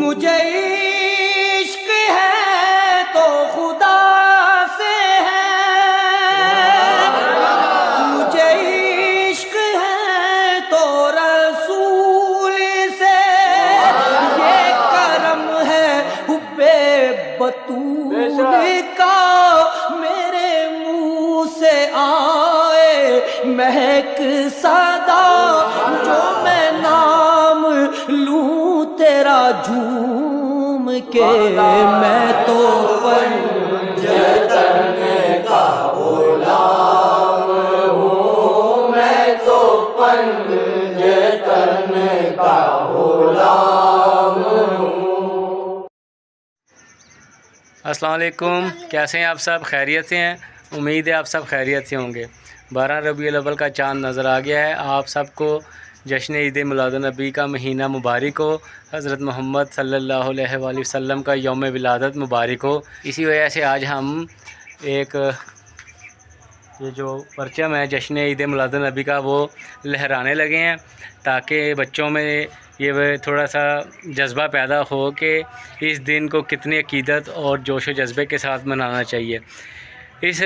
मुझे इश्क है तो खुदा से है, मुझे इश्क है तो रसूल से, ये करम है हुब्बे बतूल का, मेरे मुंह से आए महक सदा, जो मैं नाम लूं तेरा झूम के, मैं तो पंजतन का गुलाम हूँ, मैं तो पंजतन का गुलाम हूँ। अस्सलाम वालेकुम, कैसे हैं आप सब? खैरियत से हैं? उम्मीद है आप सब खैरियत से होंगे। 12 रबीउल अव्वल का चाँद नज़र आ गया है। आप सबको जश्न ईद मिलादुन्नबी का महीना मुबारक हो। हज़रत मोहम्मद सल्लल्लाहु अलैहि वसल्लम का यौम विलादत मुबारक हो। इसी वजह से आज हम एक ये जो परचम है जश्न ईद मिलादुन्नबी का वो लहराने लगे हैं, ताकि बच्चों में ये थोड़ा सा जज्बा पैदा हो कि इस दिन को कितनी अकीदत और जोश व जज्बे के साथ मनाना चाहिए। इस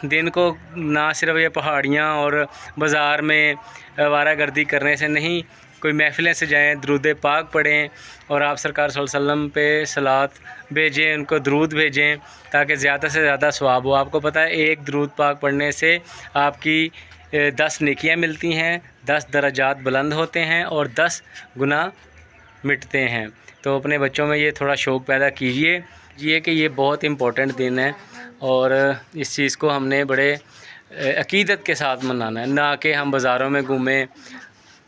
दिन को ना सिर्फ ये पहाड़ियाँ और बाज़ार में आवारागर्दी करने से नहीं, कोई महफ़िलें सजाएं, दरूद पाक पढ़ें और आप सरकार सल्लल्लाहु अलैहि वसल्लम पे सलात भेजें, उनको दरूद भेजें, ताकि ज़्यादा से ज़्यादा सवाब हो। आपको पता है एक दरूद पाक पढ़ने से आपकी 10 नेकियां मिलती हैं, 10 दर्जात बुलंद होते हैं और 10 गुनाह मिटते हैं। तो अपने बच्चों में ये थोड़ा शौक़ पैदा कीजिए कि ये बहुत इम्पोर्टेंट दिन है और इस चीज़ को हमने बड़े अकीदत के साथ मनाना है, ना कि हम बाज़ारों में घूमें,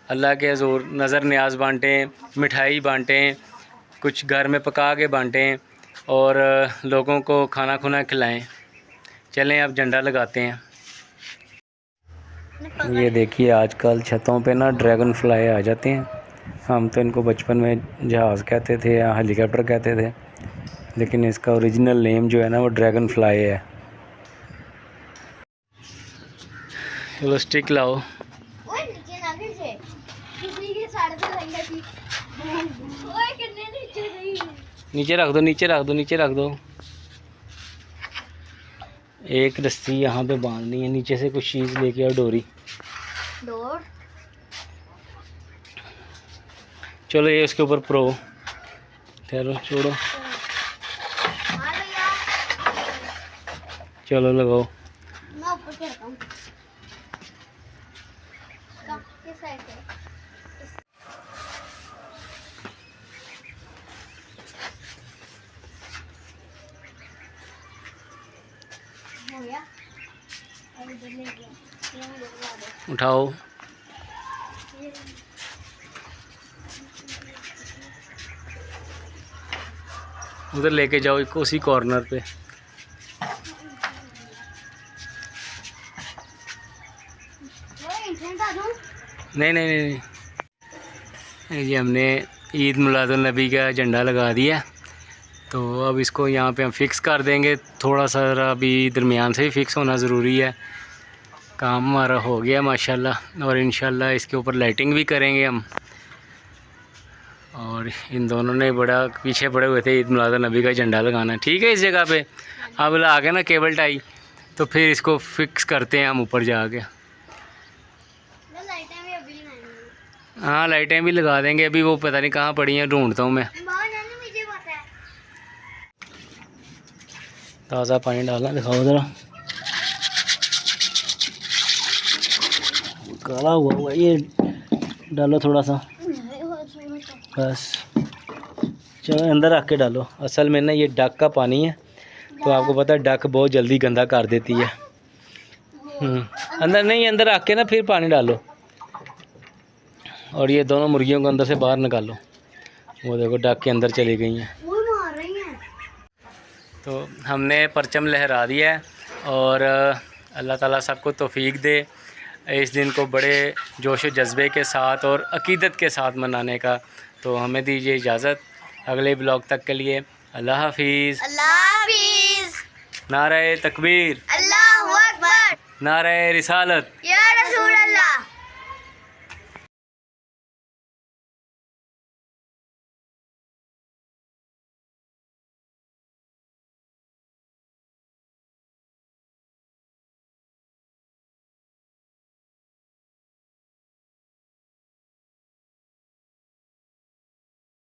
अल्लाह के हज़ूर नज़र न्याज बांटें, मिठाई बांटें, कुछ घर में पका के बांटें और लोगों को खाना खुना खिलाएं। चलें अब झंडा लगाते हैं। ये देखिए आजकल छतों पे ना ड्रैगन फ्लाई आ जाते हैं। हम तो इनको बचपन में जहाज़ कहते थे या हेलीकॉप्टर कहते थे, लेकिन इसका ओरिजिनल नेम जो है ना वो ड्रैगन फ्लाई है। चलो स्टिक लाओ। नीचे रख दो, नीचे रख दो, नीचे रख दो। एक रस्सी यहाँ पे बांधनी है, नीचे से कुछ चीज़ लेके आओ, डोरी। चलो ये इसके ऊपर प्रो ठहरो, छोड़ो, चलो लगाओ। उठाओ। उधर लेके जाओ इसको, उसी कॉर्नर पे। नहीं नहीं नहीं, ये हमने ईद मिलादुन्नबी का झंडा लगा दिया, तो अब इसको यहाँ पे हम फिक्स कर देंगे। थोड़ा सा अभी दरमियान से ही फिक्स होना ज़रूरी है। काम हमारा हो गया माशाल्लाह, और इंशाल्लाह इसके ऊपर लाइटिंग भी करेंगे हम। और इन दोनों ने बड़ा पीछे पड़े हुए थे ईद मिलादुन्नबी का झंडा लगाना। ठीक है, इस जगह पे अब ला के ना केबल टाई, तो फिर इसको फिक्स करते हैं हम ऊपर जाके। हाँ लाइटें भी लगा देंगे, अभी वो पता नहीं कहाँ पड़ी हैं, ढूंढता हूँ मैं। ताज़ा पानी डालना, दिखाओ ज़रा। काला हुआ ये डालो थोड़ा सा, बस। चलो अंदर रख के डालो। असल में ना ये डक का पानी है, तो आपको पता है डक बहुत जल्दी गंदा कर देती है। अंदर नहीं, अंदर रख के ना फिर पानी डालो। और ये दोनों मुर्गियों को अंदर से बाहर निकालो। वो देखो डक के अंदर चली गई हैं। तो हमने परचम लहरा दिया है और अल्लाह ताला सबको तौफीक दे इस दिन को बड़े जोश व जज्बे के साथ और अकीदत के साथ मनाने का। तो हमें दीजिए इजाज़त, अगले ब्लॉग तक के लिए अल्लाह हाफिज़। नारे तकबीर, अल्लाहु अकबर, नारे रिसालत, या रसूल अल्लाह।